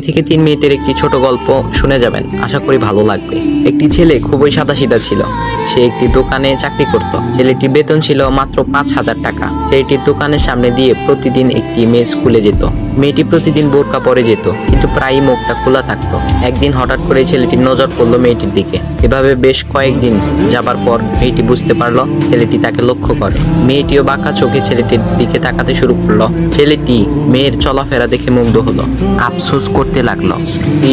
থেকে 3 মিনিটের একটি ছোট গল্প শুনে যাবেন, আশা করি ভালো লাগবে। একটি ছেলে খুবই সাদাসিধা ছিল। সে একটি দোকানে চাকরি করত। ছেলেটির বেতন ছিল মাত্র 5,000 টাকা। ছেলেটির দোকানের সামনে দিয়ে প্রতিদিন একটি মেয়ে স্কুলে যেত। মেয়েটি প্রতিদিন বোরকা পরে যেত, কিন্তু প্রায়ই মুখটা খোলা থাকতো। একদিন হঠাৎ করে ছেলেটির নজর পড়লো মেয়েটির দিকে। এভাবে বেশ কয়েকদিন যাবার পর মেয়েটি বুঝতে পারলো ছেলেটি তাকে লক্ষ্য করে। মেয়েটিও বাঁকা চোখে ছেলেটির দিকে তাকাতে শুরু করলো। ছেলেটি মেয়ের চলাফেরা দেখে মুগ্ধ হলো। আফসোস করতে লাগলো,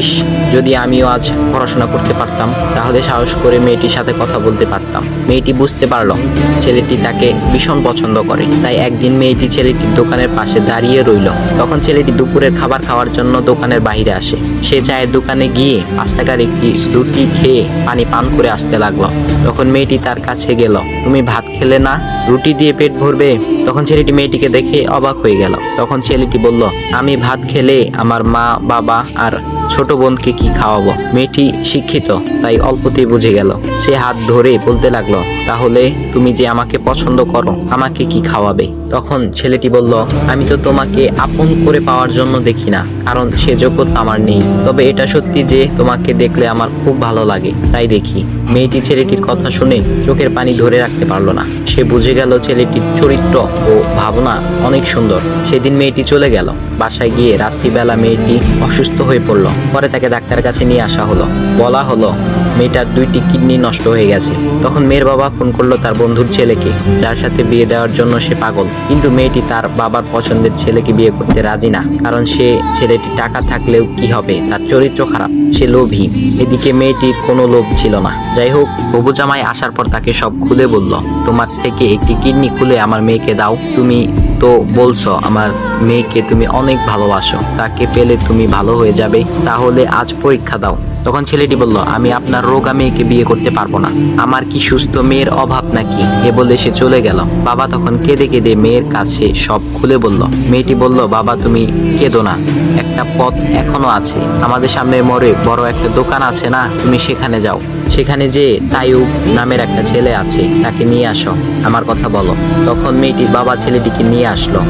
ইস, যদি আমিও আজ পড়াশোনা করতে পারতাম, তাহলে সাহস করে মেয়েটির সাথে কথা বলতে পারতাম। মেয়েটি বুঝতে পারলো ছেলেটি তাকে ভীষণ পছন্দ করে। তাই একদিন মেয়েটি ছেলেটির দোকানের পাশে দাঁড়িয়ে রইল। তখন ছেলেটি দুপুরের খাবার খাওয়ার জন্য দোকানের বাইরে আসে। সে চায়ের দোকানে গিয়ে 5 টাকার একটি রুটি খেয়ে পানি পান করে আসতে লাগলো। তখন মেয়েটি তার কাছে গেল। তুমি ভাত খেলে না, রুটি দিয়ে পেট ভরবে? তখন ছেলেটি মেয়েটিকে দেখে অবাক হয়ে গেল। তখন ছেলেটি বলল, আমি ভাত খেলে আমার মা, বাবা আর ছোট বোনকে কি খাওয়াবো? মেয়েটি শিক্ষিত, তাই অল্পতেই বুঝে গেল। সে হাত ধরে বলতে লাগলো, তাহলে তুমি যে আমাকে পছন্দ করো, আমাকে কি খাওয়াবে? তখন ছেলেটি বলল, আমি তো তোমাকে আপন করে পাওয়ার জন্য দেখি না, কারণ সে যোগ্যতা আমার নেই। তবে এটা সত্যি যে তোমাকে দেখলে আমার খুব ভালো লাগে, তাই দেখি। মেয়েটি ছেলেটির কথা শুনে চোখের পানি ধরে রাখতে পারলো না। সে বুঝে গেল ছেলেটির চরিত্র ও ভাবনা অনেক সুন্দর। সেদিন মেয়েটি চলে গেল। বাসায় গিয়ে রাত্রিবেলা মেয়েটি অসুস্থ হয়ে পড়ল। পরে তাকে ডাক্তারের কাছে নিয়ে আসা হলো। বলা হলো মেয়েটার 2টি কিডনি নষ্ট হয়ে গেছে। তখন মেয়ের বাবা ফোন করলো তার বন্ধুর ছেলেকে, যার সাথে বিয়ে দেওয়ার জন্য সে পাগল। কিন্তু মেয়েটি তার বাবার পছন্দের ছেলেকে বিয়ে করতে রাজি না, কারণ সে ছেলেটি টাকা থাকলেও কি হবে, তার চরিত্র খারাপ, সে লোভী। এদিকে মেয়েটির কোনো লোভ ছিল না। যাই হোক, হবু জামাই আসার পর তাকে সব খুলে বলল, তোমার থেকে একটি কিডনি খুলে আমার মেয়েকে দাও। তুমি তো বলছো আমার মেয়েকে তুমি অনেক ভালোবাসো, তাকে পেলে তুমি ভালো হয়ে যাবে, তাহলে আজ পরীক্ষা দাও। তখন ছেলেটি বলল, আমি আপনার রোগা মেয়েকে বিয়ে করতে পারবো না, আমার কি সুস্থ মেয়ের অভাব নাকি? এ বলে সে চলে গেল। বাবা তখন কেঁদে কেঁদে মেয়ের কাছে সব খুলে বলল। মেয়েটি বলল, বাবা তুমি কেঁদো না, একটা পথ এখনো আছে। আমাদের সামনে মোড়ে বড় একটা দোকান আছে না, তুমি সেখানে যাও। সেখানে যে তাইয়ুব নামের একটা ছেলে আছে, তাকে নিয়ে আসো, আমার কথা বলো। তখন মেয়েটির বাবা ছেলেটিকে নিয়ে আসলো।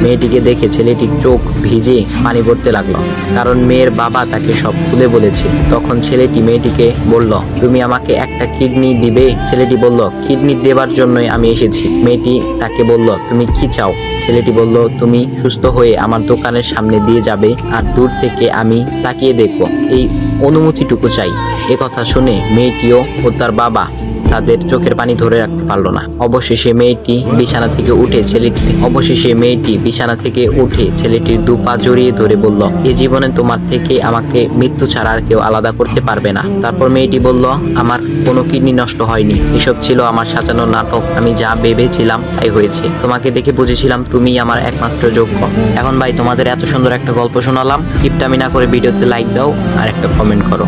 মেয়েটিকে দেখে ছেলেটির চোখ ভিজে পানি পড়তে লাগলো, কারণ মেয়ের বাবা তাকে সব খুলে বলেছে। তখন ছেলেটি মেয়েটিকে বলল, তুমি আমাকে একটা কিডনি দিবে? ছেলেটি বলল, কিডনি দেবার জন্যই আমি এসেছি। মেয়েটি তাকে বলল, তুমি কি চাও? ছেলেটি বলল, তুমি সুস্থ হয়ে আমার দোকানের সামনে দিয়ে যাবে, আর দূর থেকে আমি তাকিয়ে দেখব, এই অনুমতিটুকু চাই। এ কথা শুনে মেয়েটিও ও তার বাবা তাদের চোখের পানি ধরে রাখতে পারলো না। অবশেষে মেয়েটি বিছানা থেকে উঠে ছেলেটির 2 পা জড়িয়ে ধরে বলল, এই জীবনে তোমার থেকে আমাকে মৃত্যু ছাড়া আর কেউ আলাদা করতে পারবে না। তারপর মেয়েটি বলল, আমার কোনো কিডনি নষ্ট হয়নি, এসব ছিল আমার সাজানো নাটক। আমি যা ভেবেছিলাম তাই হয়েছে। তোমাকে দেখে বুঝেছিলাম তুমি আমার একমাত্র যোগ্য। এখন ভাই, তোমাদের এত সুন্দর একটা গল্প শোনালাম, কিপটামি না করে ভিডিওতে লাইক দাও আর একটা কমেন্ট করো।